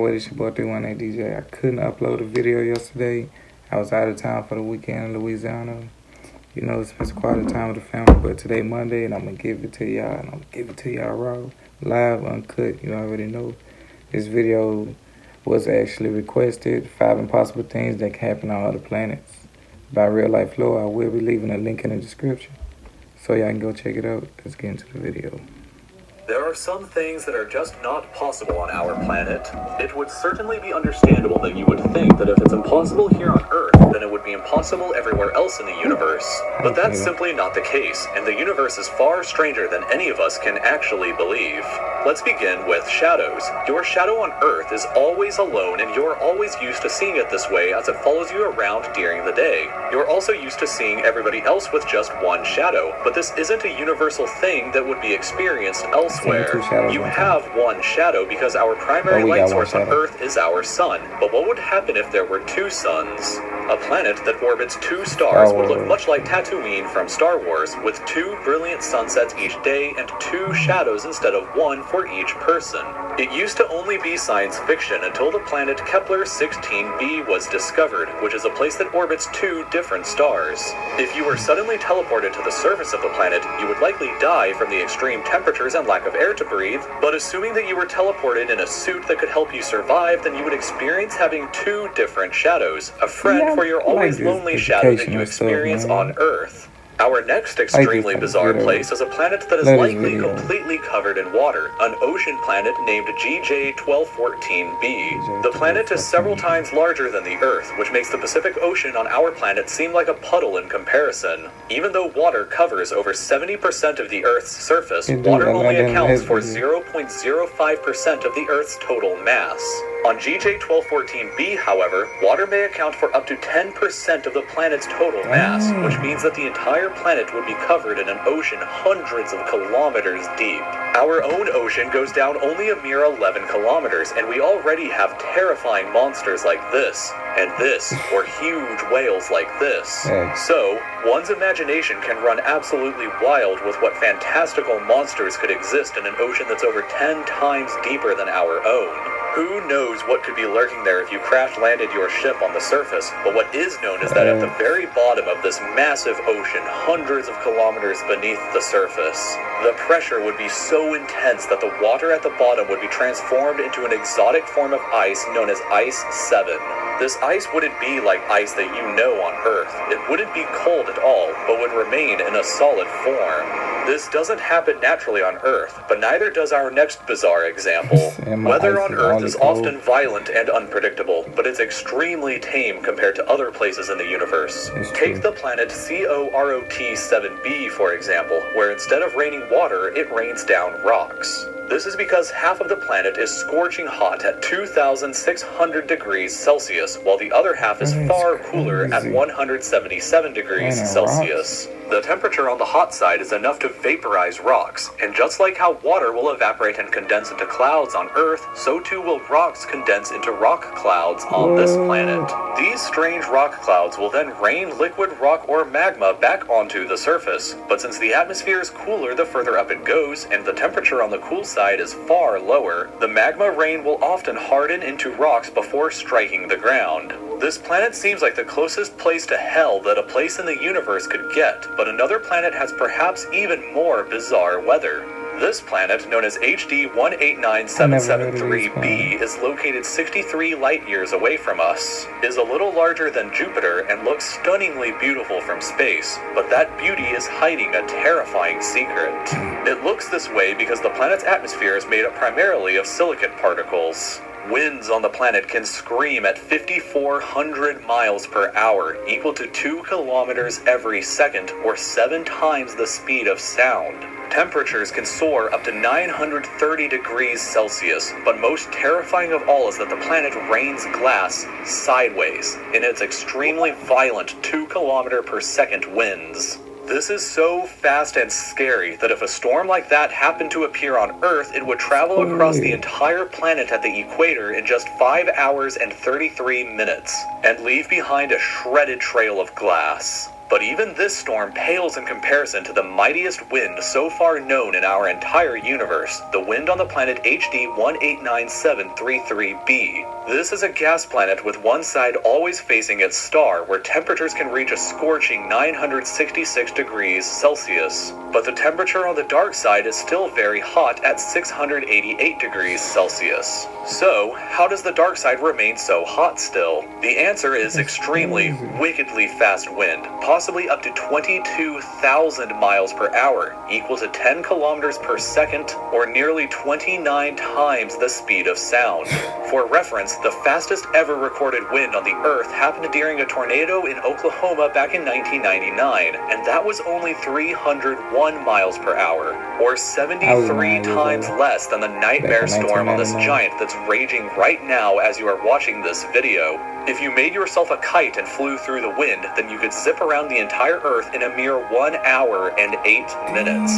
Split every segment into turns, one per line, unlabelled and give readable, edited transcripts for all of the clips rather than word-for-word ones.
what? It's your boy 318 DJ. I couldn't upload a video yesterday. I was out of town for the weekend in Louisiana. You know, it's quite a time with the family, but today Monday, and I'm going to give it to y'all, and I'm going to give it to y'all raw, live, uncut. You already know. This video was actually requested, 5 impossible things that can happen on other planets by Real Life Lore. I will be leaving a link in the description, so y'all can go check it out. Let's get into the video.
There are some things that are just not possible on our planet. It would certainly be understandable that you would think that if it's impossible here on Earth, then it would be impossible everywhere else in the universe. But that's simply not the case, and the universe is far stranger than any of us can actually believe. Let's begin with shadows. Your shadow on Earth is always alone, and you're always used to seeing it this way as it follows you around during the day. You're also used to seeing everybody else with just one shadow, but this isn't a universal thing that would be experienced elsewhere. You have one shadow because our primary light source on Earth is our sun. But what would happen if there were two suns? A planet that orbits two stars would look much like Tatooine from Star Wars, with 2 brilliant sunsets each day and 2 shadows instead of 1 for each person. It used to only be science fiction until the planet Kepler-16b was discovered, which is a place that orbits 2 different stars. If you were suddenly teleported to the surface of the planet, you would likely die from the extreme temperatures and lack of air to breathe, but assuming that you were teleported in a suit that could help you survive, then you would experience having 2 different shadows, a friend for your always lonely shadow that you experience on Earth. Our next extremely bizarre place is a planet that is likely completely covered in water, an ocean planet named GJ1214b. The planet is several times larger than the Earth, which makes the Pacific Ocean on our planet seem like a puddle in comparison. Even though water covers over 70% of the Earth's surface, water only accounts for 0.05% of the Earth's total mass. On GJ1214b, however, water may account for up to 10% of the planet's total mass, which means that the entire planet would be covered in an ocean hundreds of kilometers deep. Our own ocean goes down only a mere 11 kilometers, and we already have terrifying monsters like this, and this, or huge whales like this. So, one's imagination can run absolutely wild with what fantastical monsters could exist in an ocean that's over 10 times deeper than our own. Who knows what could be lurking there if you crash-landed your ship on the surface, but what is known is that at the very bottom of this massive ocean, hundreds of kilometers beneath the surface, the pressure would be so intense that the water at the bottom would be transformed into an exotic form of ice known as Ice 7. This ice wouldn't be like ice that you know on Earth. It wouldn't be cold at all, but would remain in a solid form. This doesn't happen naturally on Earth, but neither does our next bizarre example. Weather on Earth is often violent and unpredictable, but it's extremely tame compared to other places in the universe. Take the planet COROT7b, for example, where instead of raining water, it rains down rocks. This is because half of the planet is scorching hot at 2,600 degrees Celsius, while the other half is far cooler at 177 degrees Celsius. The temperature on the hot side is enough to vaporize rocks, and just like how water will evaporate and condense into clouds on Earth, so too will rocks condense into rock clouds on this planet. These strange rock clouds will then rain liquid rock or magma back onto the surface, but since the atmosphere is cooler the further up it goes, and the temperature on the cool side is far lower, the magma rain will often harden into rocks before striking the ground. This planet seems like the closest place to hell that a place in the universe could get, but another planet has perhaps even more bizarre weather. This planet, known as HD 189773b, is located 63 light years away from us, is a little larger than Jupiter, and looks stunningly beautiful from space, but that beauty is hiding a terrifying secret. It looks this way because the planet's atmosphere is made up primarily of silicate particles. Winds on the planet can scream at 5,400 miles per hour, equal to 2 kilometers every second, or 7 times the speed of sound. Temperatures can soar up to 930 degrees Celsius, but most terrifying of all is that the planet rains glass sideways in its extremely violent 2 kilometer per second winds. This is so fast and scary that if a storm like that happened to appear on Earth, it would travel across the entire planet at the equator in just 5 hours and 33 minutes, and leave behind a shredded trail of glass. But even this storm pales in comparison to the mightiest wind so far known in our entire universe, the wind on the planet HD 189733b. This is a gas planet with one side always facing its star, where temperatures can reach a scorching 966 degrees Celsius. But the temperature on the dark side is still very hot at 688 degrees Celsius. So, how does the dark side remain so hot still? The answer is extremely, wickedly fast wind, possibly up to 22,000 miles per hour, equal to 10 kilometers per second, or nearly 29 times the speed of sound. For reference, the fastest ever recorded wind on the Earth happened during a tornado in Oklahoma back in 1999, and that was only 301 miles per hour, or 73 times less than the nightmare storm on this giant that's raging right now as you are watching this video. If you made yourself a kite and flew through the wind, then you could zip around the entire Earth in a mere 1 hour and 8 minutes.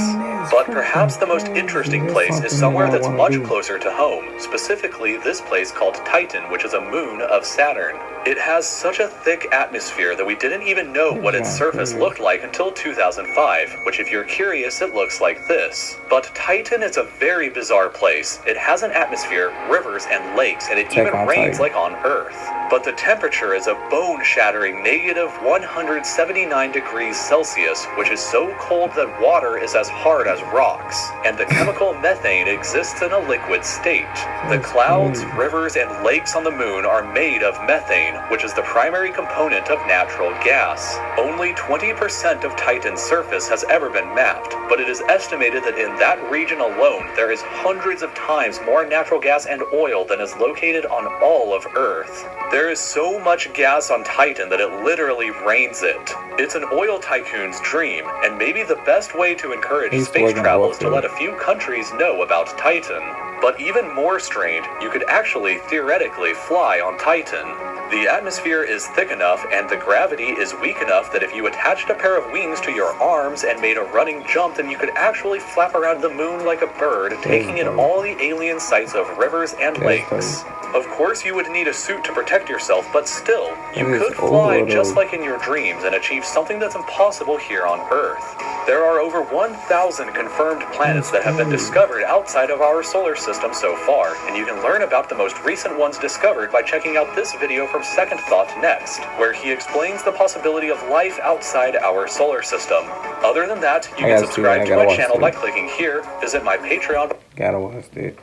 But perhaps the most interesting place is somewhere that's much closer to home, specifically this place called Titan, which is a moon of Saturn. It has such a thick atmosphere that we didn't even know what its surface looked like until 2005, which if you're curious, it looks like this. But Titan is a very bizarre place. It has an atmosphere, rivers, and lakes, and it even rains like on Earth. But the temperature is a bone-shattering negative 179 degrees Celsius, which is so cold that water is as hard as rocks, and the chemical methane exists in a liquid state. The clouds, rivers, and lakes on the moon are made of methane, which is the primary component of natural gas. Only 20% of Titan's surface has ever been mapped, but it is estimated that in that region alone there is hundreds of times more natural gas and oil than is located on all of Earth. There is so much gas on Titan that it literally rains it. It's an oil tycoon's dream, and maybe the best way to encourage space travel is to let a few countries know about Titan. But even more strange, you could actually theoretically fly on Titan. The atmosphere is thick enough and the gravity is weak enough that if you attached a pair of wings to your arms and made a running jump, then you could actually flap around the moon like a bird, taking in all the alien sights of rivers and lakes. Of course, you would need a suit to protect yourself, but still, you could fly just like in your dreams and achieve something that's impossible here on Earth. There are over 1,000 confirmed planets that have been discovered outside of our solar system so far, and you can learn about the most recent ones discovered by checking out this video from Second Thought next, where he explains the possibility of life outside our solar system. Other than that, you can subscribe to my channel by clicking here, visit my Patreon.
Gotta watch that.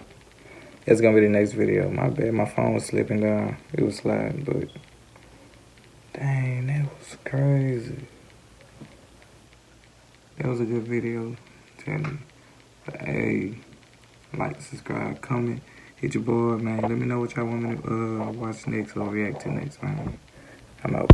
It's gonna be the next video. My bad, my phone was slipping down. It was sliding, but dang, that was crazy. That was a good video. Tell me. But hey, like, subscribe, comment, hit your board, man. Let me know what y'all want me to watch next or react to next, man. I'm out.